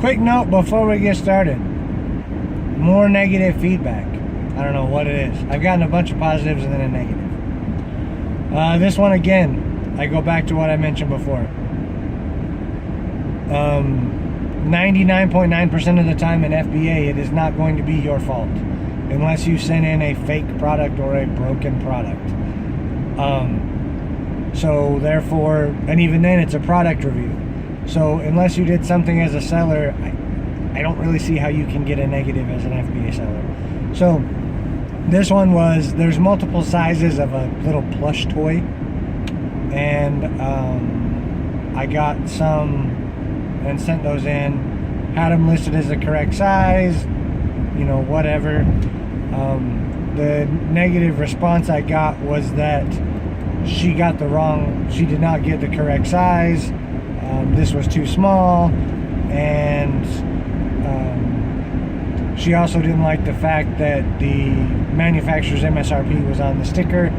Quick note before we get started. More negative feedback. I don't know what it is. I've gotten a bunch of positives and then a negative. This one again, I go back to what I mentioned before. 99.9% of the time in FBA, it is not going to be your fault unless you send in a fake product or a broken product. So therefore, and even then it's a product review. So unless you did something as a seller, I don't really see how you can get a negative as an FBA seller. So this one was, there's multiple sizes of a little plush toy, and I got some and sent those in, had them listed as the correct size, you know, whatever. The negative response I got was that she did not get the correct size. This was too small, and she also didn't like the fact that the manufacturer's MSRP was on the sticker,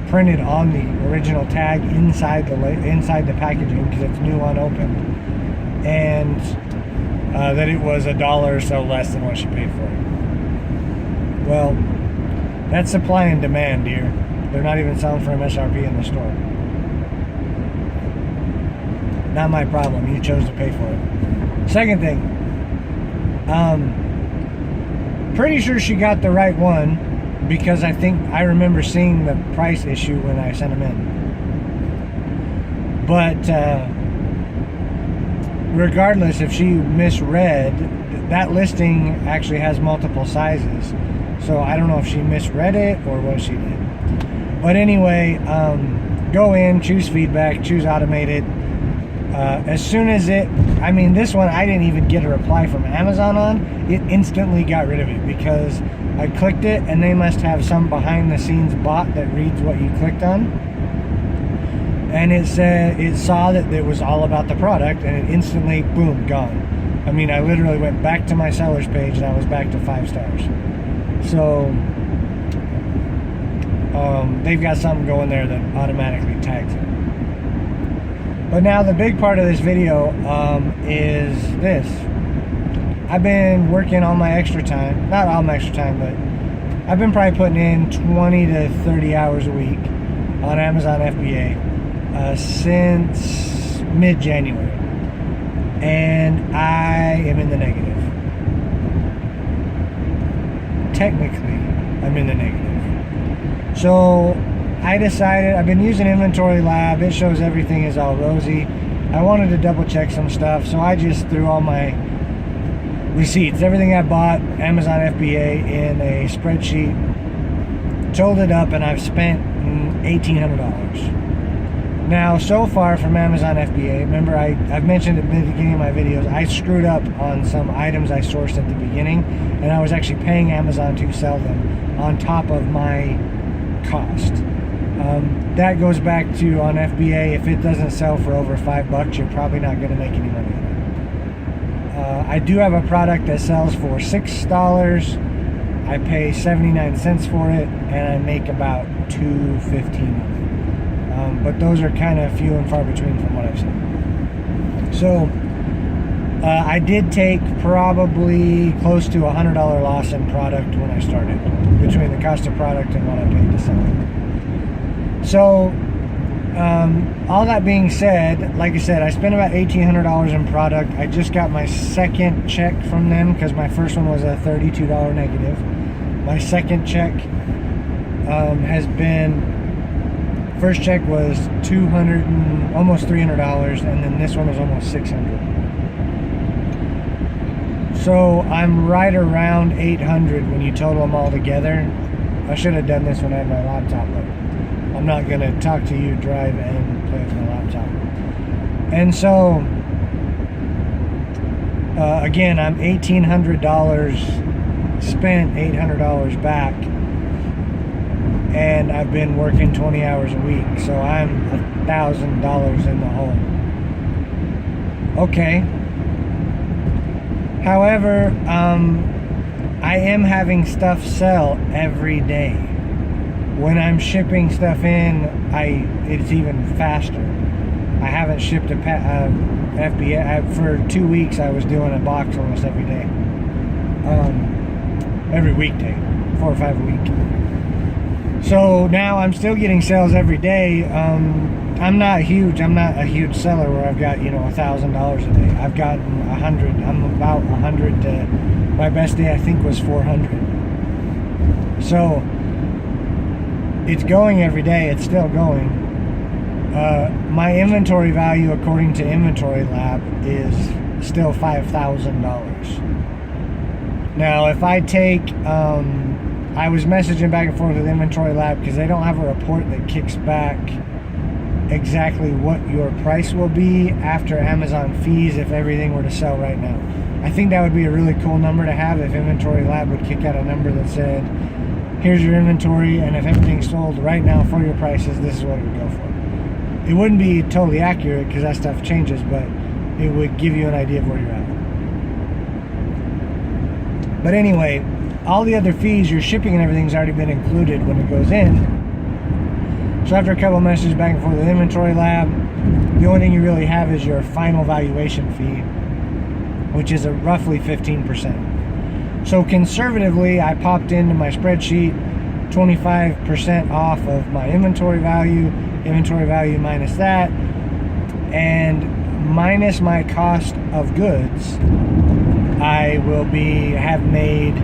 printed on the original tag inside the packaging because it's new unopened, and that it was $1 or so less than what she paid for it. Well, that's supply and demand, dear. They're not even selling for MSRP in the store. Not my problem. You chose to pay for it. Second thing, pretty sure she got the right one because I remember seeing the price issue when I sent them in. But regardless, if she misread, that listing actually has multiple sizes. So I don't know if she misread it or what she did. But anyway, go in, choose feedback, choose automated. As soon as this one I didn't even get a reply from Amazon on. It instantly got rid of it because I clicked it and they must have some behind the scenes bot that reads what you clicked on. And it saw that it was all about the product, and it instantly, boom, gone. I mean, I literally went back to my seller's page and I was back to 5 stars. So they've got something going there that automatically tags it. But now the big part of this video is this. I've been working all my extra time, not all my extra time, but I've been probably putting in 20 to 30 hours a week on Amazon FBA since mid-January, and I am in the negative. Technically, I'm in the negative. So I decided, I've been using Inventory Lab. It shows everything is all rosy. I wanted to double check some stuff, so I just threw all my receipts, everything I bought, Amazon FBA, in a spreadsheet, totaled it up, and I've spent $1,800. Now, so far from Amazon FBA, remember I've mentioned at the beginning of my videos, I screwed up on some items I sourced at the beginning, and I was actually paying Amazon to sell them on top of my cost. That goes back to, on FBA, if it doesn't sell for over $5, you're probably not going to make any money on it. I do have a product that sells for $6. I pay 79 cents for it, and I make about $2.15 on it. But those are kind of few and far between from what I've seen. So I did take probably close to $100 loss in product when I started, between the cost of product and what I paid to sell it. So all that being said, like I said, I spent about $1,800 in product. I just got my second check from them because my first one was a $32 negative. My second check has been, first check was almost $300, and then this one was almost $600. So I'm right around $800 when you total them all together. I should have done this when I had my laptop, but I'm not going to talk to you, drive, and play with my laptop. And so, again, I'm $1,800 spent, $800 back, and I've been working 20 hours a week, so I'm $1,000 in the hole. Okay. However, I am having stuff sell every day. When I'm shipping stuff in, it's even faster. I haven't shipped a FBA. For 2 weeks, I was doing a box almost every day. Every weekday, 4 or 5 a week. So now I'm still getting sales every day. I'm not huge. I'm not a huge seller where I've got, $1,000 a day. I've gotten 100. I'm about 100 to, my best day I think was 400. So it's going every day. It's still going. My inventory value, according to Inventory Lab, is still $5,000. Now, if I take, I was messaging back and forth with Inventory Lab because they don't have a report that kicks back exactly what your price will be after Amazon fees if everything were to sell right now. I think that would be a really cool number to have if Inventory Lab would kick out a number that said, here's your inventory, and if everything's sold right now for your prices, this is what it would go for. It wouldn't be totally accurate because that stuff changes, but it would give you an idea of where you're at. But anyway, all the other fees, your shipping and everything's already been included when it goes in. So after a couple of messages back and forth with Inventory Lab, the only thing you really have is your final valuation fee, which is roughly 15%. So conservatively, I popped into my spreadsheet 25% off of my inventory value minus that, and minus my cost of goods, I will have made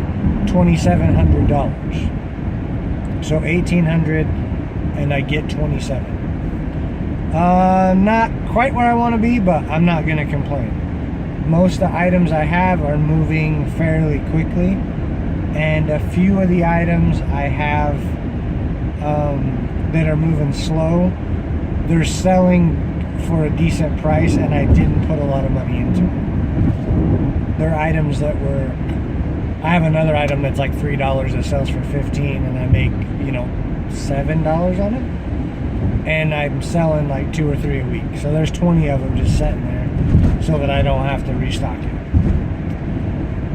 $2,700. So $1,800, and I get 27. Not quite where I want to be, but I'm not going to complain. Most of the items I have are moving fairly quickly, and a few of the items I have that are moving slow, they're selling for a decent price, and I didn't put a lot of money into them. They're items that I have another item that's like $3 that sells for $15, and I make, $7 on it, and I'm selling like 2 or 3 a week. So there's 20 of them just sitting there so that I don't have to restock it,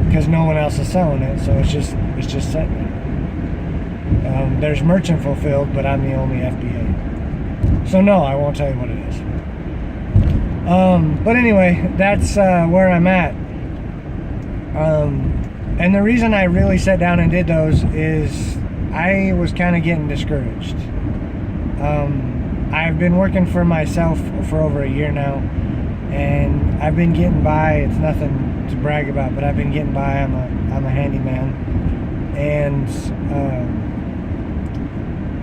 because no one else is selling it, so it's just sitting there. There's merchant fulfilled, but I'm the only FBA. So no, I won't tell you what it is. But anyway, that's where I'm at. And the reason I really sat down and did those is I was kind of getting discouraged. I've been working for myself for over a year now, and I've been getting by. It's nothing to brag about, but I've been getting by. I'm a handyman, and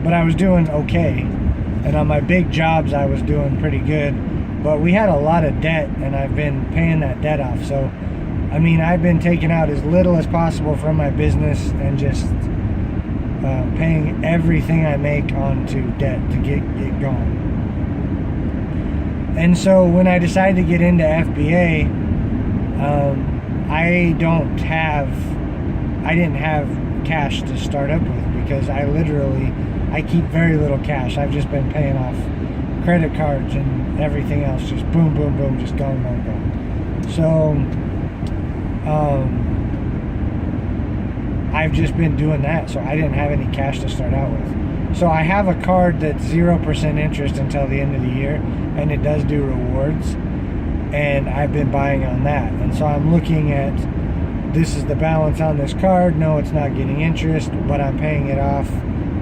but I was doing okay, and on my big jobs I was doing pretty good. But we had a lot of debt, and I've been paying that debt off. So, I mean, I've been taking out as little as possible from my business and just paying everything I make onto debt to get going. And so when I decided to get into FBA, I didn't have cash to start up with, because I keep very little cash. I've just been paying off credit cards and everything else, just boom, boom, boom, just going. So I've just been doing that, so I didn't have any cash to start out with. So I have a card that's 0% interest until the end of the year, and it does do rewards, and I've been buying on that. And so I'm looking at, this is the balance on this card. No, it's not getting interest, but I'm paying it off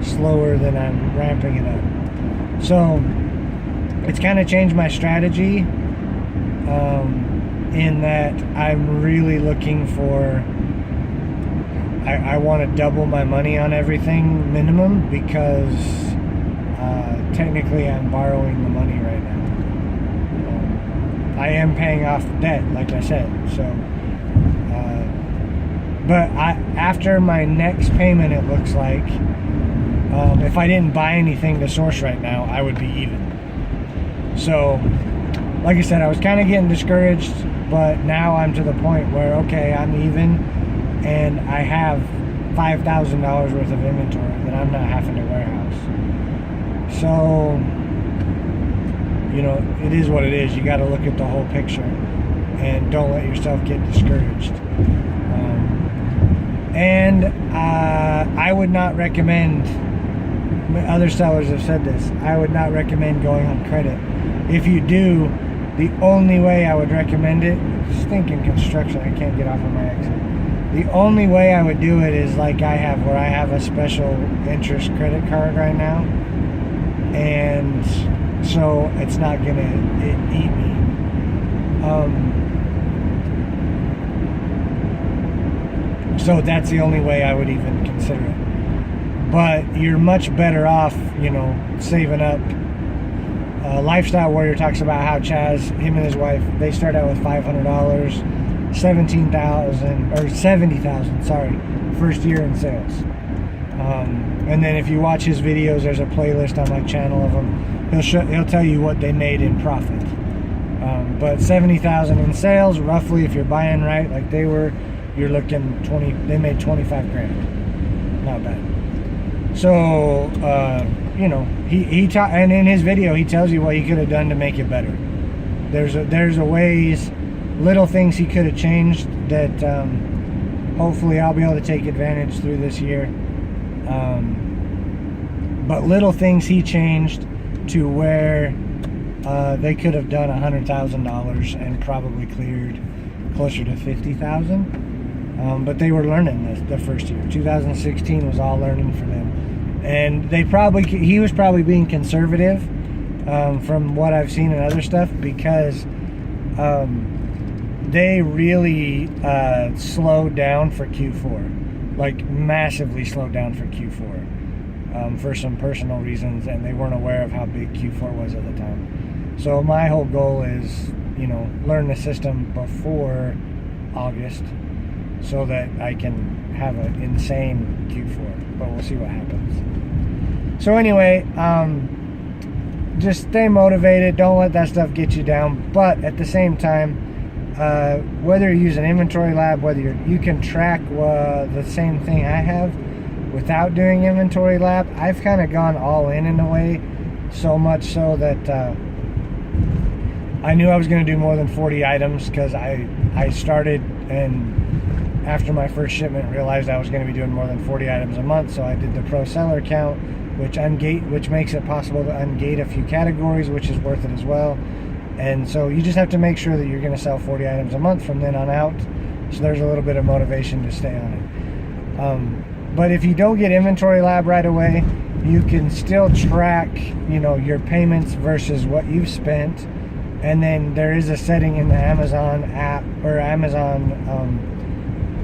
slower than I'm ramping it up. So it's kind of changed my strategy, in that I'm really looking for, I want to double my money on everything minimum, because technically I'm borrowing the money right now. I am paying off debt, like I said. So, but after my next payment, it looks like, if I didn't buy anything to source right now, I would be even. So, like I said, I was kind of getting discouraged, but now I'm to the point where, okay, I'm even, and I have $5,000 worth of inventory that I'm not having to warehouse. So, it is what it is. You got to look at the whole picture, and don't let yourself get discouraged. And I would not recommend, other sellers have said this, I would not recommend going on credit. If you do, The only way I would recommend it, stinking construction, I can't get off of my exit. The only way I would do it is like I have, where I have a special interest credit card right now. And so it's not going to eat me. So that's the only way I would even consider it. But you're much better off, you know, saving up. Lifestyle Warrior talks about how Chaz, him and his wife, they start out with $500, 17,000 or 70,000, sorry, first year in sales. And then if you watch his videos, there's a playlist on my channel of them. He'll tell you what they made in profit. But 70,000 in sales, roughly, if you're buying right, like they were, you're looking they made 25 grand. Not bad. So, you know, and in his video, he tells you what he could have done to make it better. There's a ways, little things he could have changed that hopefully I'll be able to take advantage through this year. But little things he changed to where they could have done $100,000 and probably cleared closer to 50,000. But they were learning the first year. 2016 was all learning for them. And he was probably being conservative from what I've seen in other stuff, because they really slowed down for Q4, like massively slowed down for Q4 for some personal reasons, and they weren't aware of how big Q4 was at the time. So my whole goal is, you know, learn the system before August so that I can have an insane Q4, but we'll see what happens. So anyway, just stay motivated. Don't let that stuff get you down. But at the same time, whether you use an inventory lab, whether you can track the same thing I have without doing inventory lab, I've kind of gone all in a way, so much so that I knew I was going to do more than 40 items, because I started, and after my first shipment realized I was going to be doing more than 40 items a month. So I did the pro seller count, which makes it possible to ungate a few categories, which is worth it as well. And so you just have to make sure that you're going to sell 40 items a month from then on out. So there's a little bit of motivation to stay on it. But if you don't get inventory lab right away, you can still track, you know, your payments versus what you've spent. And then there is a setting in the Amazon app or Amazon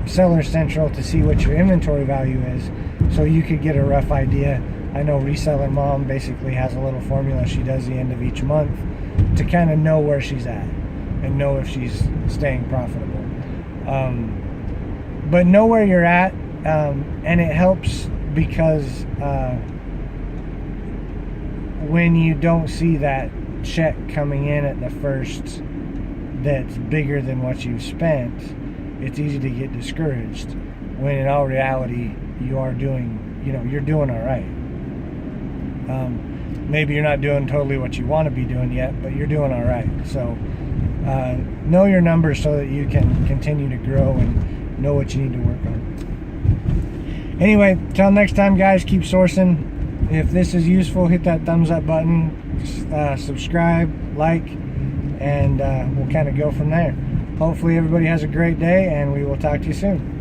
Seller Central to see what your inventory value is, so you could get a rough idea. I know Reseller Mom basically has a little formula she does the end of each month to kind of know where she's at and know if she's staying profitable. But know where you're at, and it helps because when you don't see that check coming in at the first that's bigger than what you've spent, it's easy to get discouraged, when in all reality you are doing, you know, you're doing all right. Maybe you're not doing totally what you want to be doing yet, but you're doing all right. So know your numbers so that you can continue to grow and know what you need to work on. Anyway, till next time, guys, keep sourcing. If this is useful, hit that thumbs up button, subscribe, like, and we'll kind of go from there. Hopefully everybody has a great day, and we will talk to you soon.